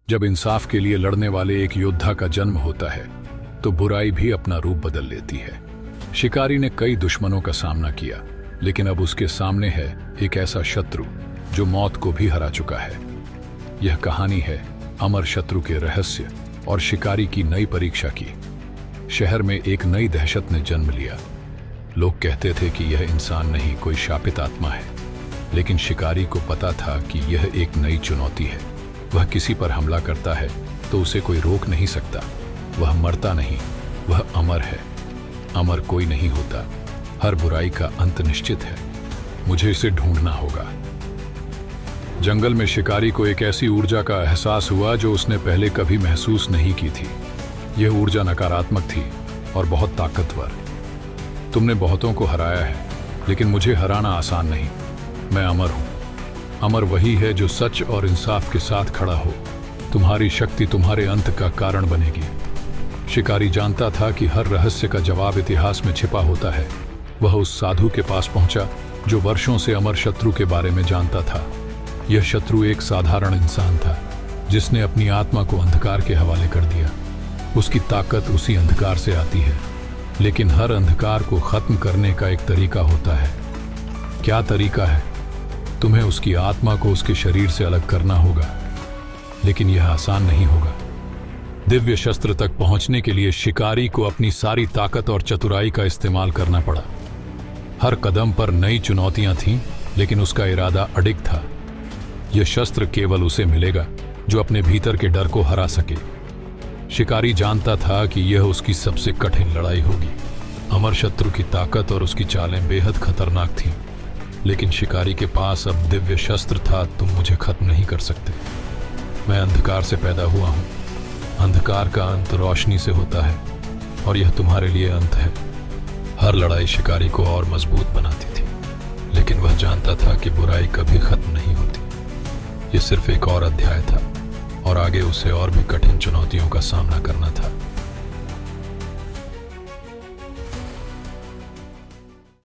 जब इंसाफ के लिए लड़ने वाले एक योद्धा का जन्म होता है तो बुराई भी अपना रूप बदल लेती है। शिकारी ने कई दुश्मनों का सामना किया, लेकिन अब उसके सामने है एक ऐसा शत्रु जो मौत को भी हरा चुका है। यह कहानी है अमर शत्रु के रहस्य और शिकारी की नई परीक्षा की। शहर में एक नई दहशत ने जन्म लिया। लोग कहते थे कि यह इंसान नहीं, कोई शापित आत्मा है, लेकिन शिकारी को पता था कि यह एक नई चुनौती है। वह किसी पर हमला करता है तो उसे कोई रोक नहीं सकता। वह मरता नहीं, वह अमर है। अमर कोई नहीं होता, हर बुराई का अंत निश्चित है। मुझे इसे ढूंढना होगा। जंगल में शिकारी को एक ऐसी ऊर्जा का एहसास हुआ जो उसने पहले कभी महसूस नहीं की थी। यह ऊर्जा नकारात्मक थी और बहुत ताकतवर। तुमने बहुतों को हराया है, लेकिन मुझे हराना आसान नहीं। मैं अमर हूं। अमर वही है जो सच और इंसाफ के साथ खड़ा हो। तुम्हारी शक्ति तुम्हारे अंत का कारण बनेगी। शिकारी जानता था कि हर रहस्य का जवाब इतिहास में छिपा होता है। वह उस साधु के पास पहुंचा जो वर्षों से अमर शत्रु के बारे में जानता था। यह शत्रु एक साधारण इंसान था जिसने अपनी आत्मा को अंधकार के हवाले कर दिया। उसकी ताकत उसी अंधकार से आती है, लेकिन हर अंधकार को खत्म करने का एक तरीका होता है। क्या तरीका है? तुम्हें उसकी आत्मा को उसके शरीर से अलग करना होगा, लेकिन यह आसान नहीं होगा। दिव्य शस्त्र तक पहुंचने के लिए शिकारी को अपनी सारी ताकत और चतुराई का इस्तेमाल करना पड़ा। हर कदम पर नई चुनौतियां थीं, लेकिन उसका इरादा अडिग था। यह शस्त्र केवल उसे मिलेगा जो अपने भीतर के डर को हरा सके। शिकारी जानता था कि यह उसकी सबसे कठिन लड़ाई होगी। अमर शत्रु की ताकत और उसकी चालें बेहद खतरनाक थीं, लेकिन शिकारी के पास अब दिव्य शस्त्र था। तुम मुझे खत्म नहीं कर सकते। मैं अंधकार से पैदा हुआ हूं। अंधकार का अंत रोशनी से होता है, और यह तुम्हारे लिए अंत है। हर लड़ाई शिकारी को और मजबूत बनाती थी, लेकिन वह जानता था कि बुराई कभी खत्म नहीं होती। यह सिर्फ एक और अध्याय था, और आगे उसे और भी कठिन चुनौतियों का सामना करना था।